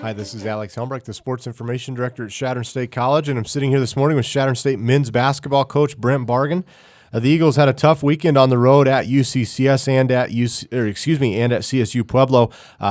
Hi, this is Alex Helmbrecht, the Sports Information Director at Chadron State College, and I'm sitting here this morning with Chadron State men's basketball coach Brent Bargen. The Eagles had a tough weekend on the road at UCCS and at CSU Pueblo,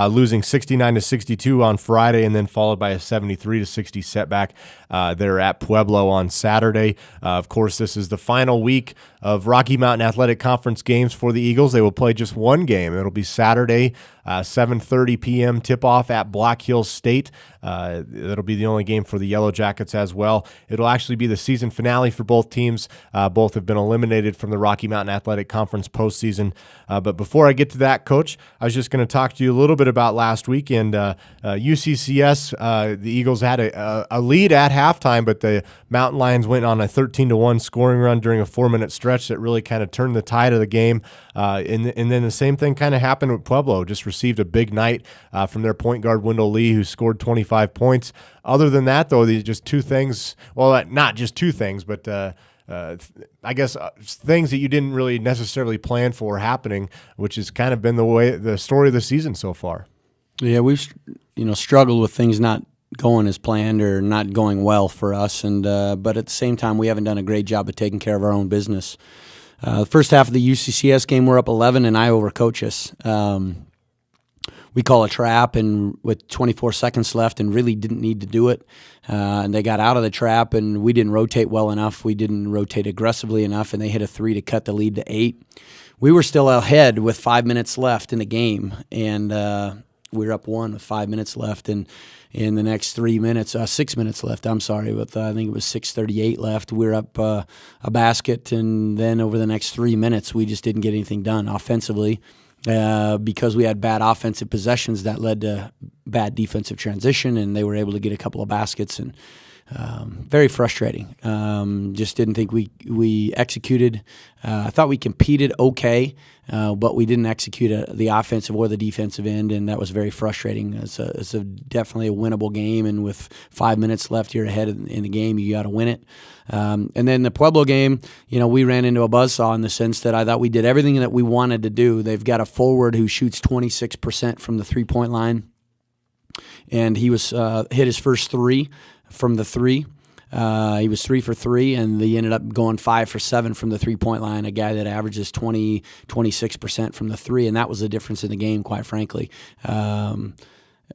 losing 69-62 on Friday, and then followed by a 73-60 setback there at Pueblo on Saturday. Of course, this is the final week of Rocky Mountain Athletic Conference games for the Eagles. They will play just one game. It'll be Saturday, 7:30 p.m. tip-off at Black Hills State. That'll be the only game for the Yellow Jackets as well. It'll actually be the season finale for both teams. Both have been eliminated from the Rocky Mountain Athletic Conference postseason. But before I get to that, Coach, I was just going to talk to you a little bit about last week. And UCCS, the Eagles had a lead at halftime, but the Mountain Lions went on a 13-1 scoring run during a 4-minute stretch that really kind of turned the tide of the game. And then the same thing kind of happened with Pueblo. Just received a big night from their point guard, Wendell Lee, who scored 25 points. Other than that, though, just two things. Well, not just two things, but I guess things that you didn't really necessarily plan for happening, which has kind of been the story of the season so far. Yeah, we've struggled with things not going as planned or not going well for us, and but at the same time, we haven't done a great job of taking care of our own business. The first half of the UCCS game, we're up 11, and I overcoach us. We call a trap, and with 24 seconds left, and really didn't need to do it. And they got out of the trap, and we didn't rotate well enough. We didn't rotate aggressively enough, and they hit a 3 to cut the lead to 8. We were still ahead with 5 minutes left in the game, and we were up 1 with 5 minutes left. And in the next 3 minutes, 6 minutes left, I'm sorry, with I think it was 6:38 left, we were up a basket, and then over the next 3 minutes, we just didn't get anything done offensively. Because we had bad offensive possessions that led to bad defensive transition, and they were able to get a couple of baskets, and very frustrating. Just didn't think we executed. I thought we competed okay, but we didn't execute the offensive or the defensive end, and that was very frustrating. It's definitely a winnable game, and with 5 minutes left, you're ahead in the game. You got to win it. And then the Pueblo game, we ran into a buzzsaw in the sense that I thought we did everything that we wanted to do. They've got a forward who shoots 26% from the three-point line, and he was hit his first 3 from the 3. He was 3 for 3, and he ended up going 5 for 7 from the three-point line, a guy that averages 26% from the 3, and that was the difference in the game, quite frankly.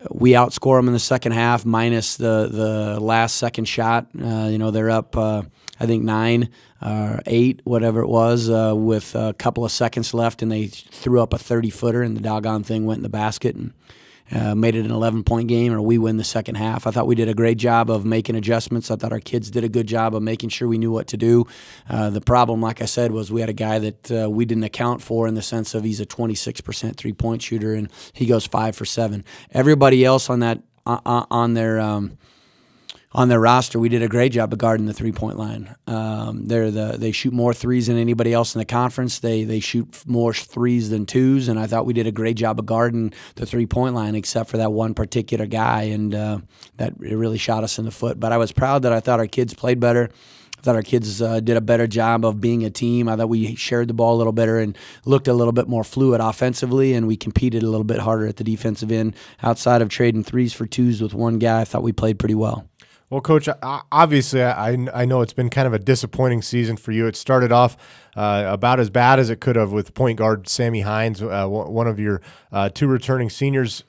We outscore them in the second half, minus the last second shot. They're up, I think, 9 or 8, whatever it was, with a couple of seconds left, and they threw up a 30-footer, and the doggone thing went in the basket and made it an 11-point game, or we win the second half. I thought we did a great job of making adjustments. I thought our kids did a good job of making sure we knew what to do. The problem, like I said, was we had a guy that we didn't account for in the sense of he's a 26% three-point shooter, and he goes 5 for 7. Everybody else on that on their roster, we did a great job of guarding the three-point line. They shoot more threes than anybody else in the conference. They shoot more threes than twos, and I thought we did a great job of guarding the three-point line, except for that one particular guy, and that really shot us in the foot. But I was proud that I thought our kids played better. I thought our kids did a better job of being a team. I thought we shared the ball a little better and looked a little bit more fluid offensively, and we competed a little bit harder at the defensive end. Outside of trading 3s for 2s with one guy, I thought we played pretty well. Well, Coach, obviously I know it's been kind of a disappointing season for you. It started off about as bad as it could have with point guard Sammy Hines, one of your 2 returning seniors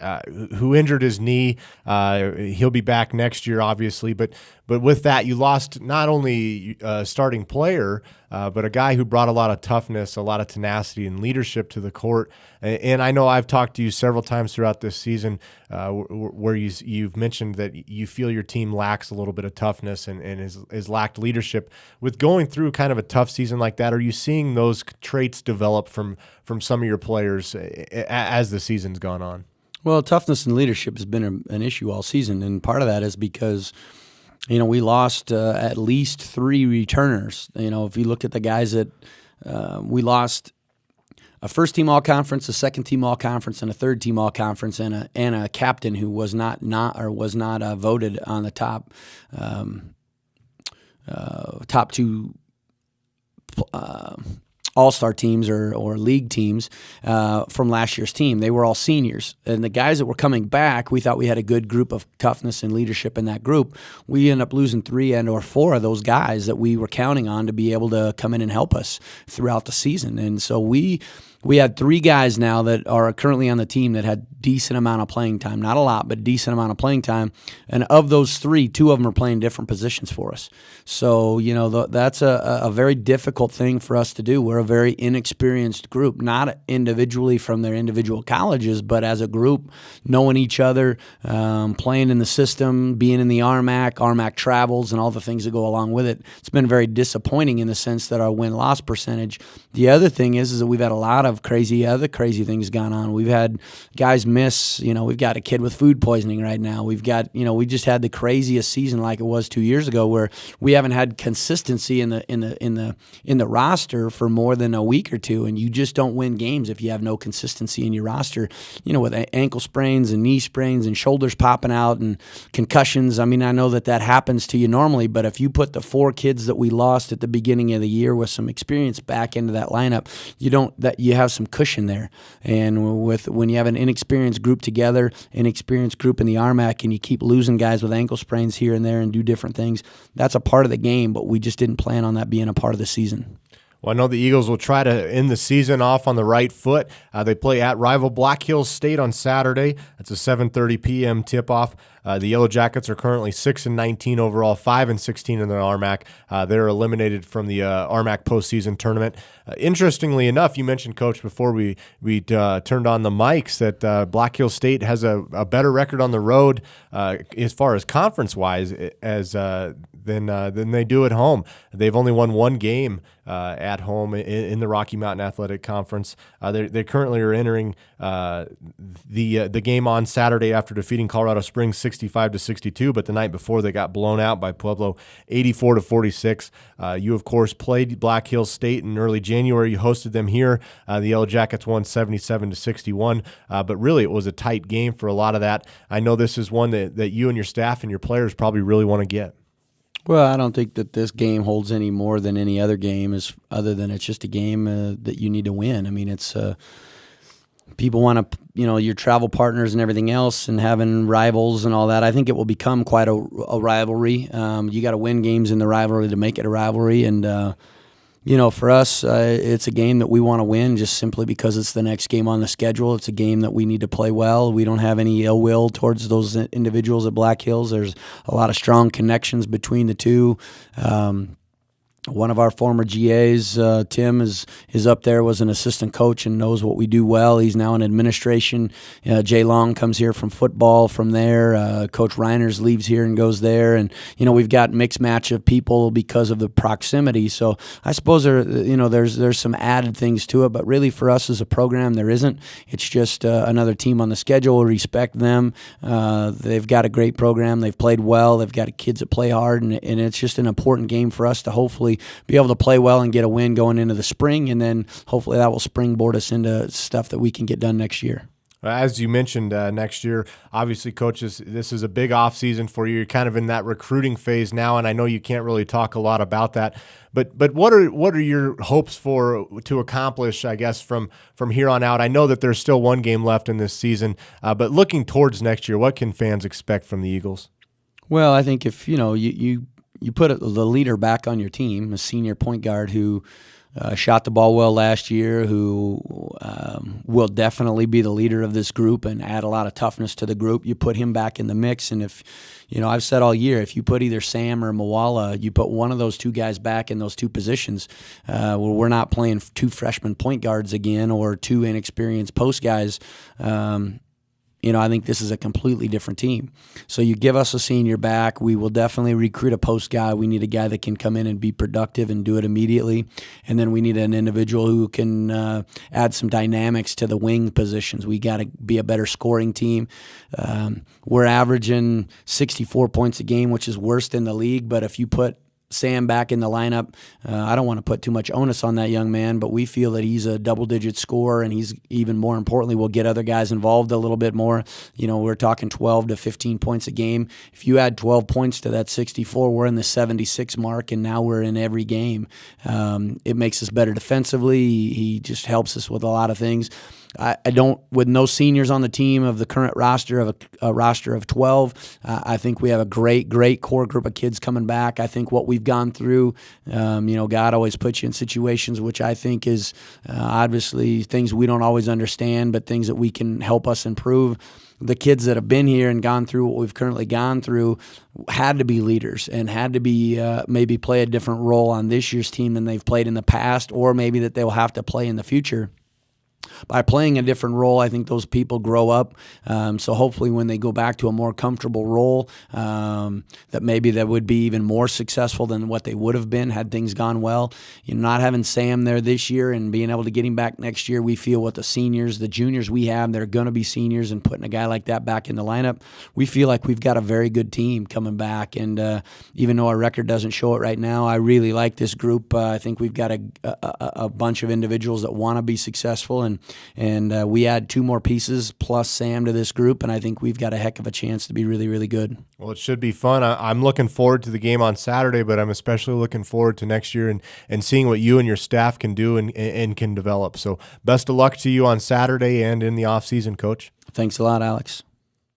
who injured his knee. He'll be back next year, obviously. But with that, you lost not only a starting player, but a guy who brought a lot of toughness, a lot of tenacity, and leadership to the court. And I know I've talked to you several times throughout this season where you've mentioned that you feel your team lacks a little bit of toughness and has lacked leadership. With going through kind of a tough season like that, are you seeing those traits develop from some of your players as the season's gone on? Well, toughness and leadership has been an issue all season, and part of that is because we lost at least 3 returners. If you look at the guys that we lost, a first-team all-conference, a second-team all-conference, and a third-team all-conference, and a captain who was not voted on the top 2 all-star teams or league teams from last year's team. They were all seniors. And the guys that were coming back, we thought we had a good group of toughness and leadership in that group. We ended up losing 3 and or 4 of those guys that we were counting on to be able to come in and help us throughout the season. And so we had 3 guys now that are currently on the team that had decent amount of playing time. Not a lot, but decent amount of playing time. And of those 3, 2 of them are playing different positions for us. So, that's a very difficult thing for us to do. We're a very inexperienced group, not individually from their individual colleges, but as a group, knowing each other, playing in the system, being in the RMAC travels, and all the things that go along with it. It's been very disappointing in the sense that our win-loss percentage. The other thing is that we've had a lot of other crazy things gone on. We've had guys miss. We've got a kid with food poisoning right now. We've got, we just had the craziest season like it was 2 years ago, where we haven't had consistency in the roster for more than a week or two, and you just don't win games if you have no consistency in your roster. With ankle sprains and knee sprains and shoulders popping out and concussions. I mean, I know that happens to you normally, but if you put the 4 kids that we lost at the beginning of the year with some experience back into that lineup, you have some cushion there. And when you have an inexperienced group together, inexperienced group in the RMAC, and you keep losing guys with ankle sprains here and there and do different things, that's a part of the game, but we just didn't plan on that being a part of the season. Well, I know the Eagles will try to end the season off on the right foot. They play at rival Black Hills State on Saturday. It's a 7:30 p.m. tip-off. The Yellow Jackets are currently 6-19 overall, 5-16 in the RMAC. They're eliminated from the RMAC postseason tournament. Interestingly enough, you mentioned, Coach, before we turned on the mics, that Black Hills State has a better record on the road as far as conference-wise than they do at home. They've only won 1 game at home in the Rocky Mountain Athletic Conference. They currently are entering the game on Saturday after defeating Colorado Springs 65-62, but the night before they got blown out by Pueblo 84-46. You, of course, played Black Hills State in early January. You hosted them here. The Yellow Jackets won 77-61, but really it was a tight game for a lot of that. I know this is one that you and your staff and your players probably really want to get. Well, I don't think that this game holds any more than any other game, other than it's just a game that you need to win. I mean, it's people want to, your travel partners and everything else, and having rivals and all that. I think it will become quite a rivalry. You got to win games in the rivalry to make it a rivalry, and for us, it's a game that we want to win just simply because it's the next game on the schedule. It's a game that we need to play well. We don't have any ill will towards those individuals at Black Hills. There's a lot of strong connections between the two. One of our former GAs, Tim, is up there, was an assistant coach and knows what we do well. He's now in administration. Jay Long comes here from football from there. Coach Reiners leaves here and goes there. And, we've got mixed match of people because of the proximity. So I suppose there's some added things to it, but really for us as a program, there isn't. It's just another team on the schedule. We respect them. They've got a great program. They've played well. They've got kids that play hard, and it's just an important game for us to hopefully be able to play well and get a win going into the spring, and then hopefully that will springboard us into stuff that we can get done next year. As you mentioned, next year, obviously, coaches, this is a big off season for you. You're kind of in that recruiting phase now, and I know you can't really talk a lot about that. But what are your hopes to accomplish, I guess, from here on out? I know that there's still 1 game left in this season, but looking towards next year, what can fans expect from the Eagles? Well, I think if you put the leader back on your team, a senior point guard who shot the ball well last year, who will definitely be the leader of this group and add a lot of toughness to the group. You put him back in the mix, and if I've said all year, if you put either Sam or Mawala, you put one of those 2 guys back in those 2 positions, where we're not playing 2 freshman point guards again or 2 inexperienced post guys. I think this is a completely different team. So you give us a senior back, we will definitely recruit a post guy. We need a guy that can come in and be productive and do it immediately. And then we need an individual who can add some dynamics to the wing positions. We got to be a better scoring team. We're averaging 64 points a game, which is worse than the league. But if you put Sam back in the lineup. I don't want to put too much onus on that young man, but we feel that he's a double-digit scorer, and he's even more importantly will get other guys involved a little bit more. We're talking 12 to 15 points a game. If you add 12 points to that 64, we're in the 76 mark, and now we're in every game. It makes us better defensively. He just helps us with a lot of things. I don't, with no seniors on the team of the current roster of a roster of 12, I think we have a great core group of kids coming back. I think what we've gone through, God always puts you in situations which I think is obviously things we don't always understand, but things that we can help us improve. The kids that have been here and gone through what we've currently gone through had to be leaders and had to be maybe play a different role on this year's team than they've played in the past, or maybe that they'll have to play in the future. By playing a different role, I think those people grow up. So hopefully when they go back to a more comfortable role, that maybe that would be even more successful than what they would have been had things gone well. Not having Sam there this year and being able to get him back next year, we feel with the seniors, the juniors we have, they're going to be seniors, and putting a guy like that back in the lineup, we feel like we've got a very good team coming back. And even though our record doesn't show it right now, I really like this group. I think we've got a bunch of individuals that want to be successful, and we add 2 more pieces plus Sam to this group, and I think we've got a heck of a chance to be really, really good. Well, it should be fun. I'm looking forward to the game on Saturday, but I'm especially looking forward to next year and seeing what you and your staff can do and can develop. So best of luck to you on Saturday and in the offseason, Coach. Thanks a lot, Alex.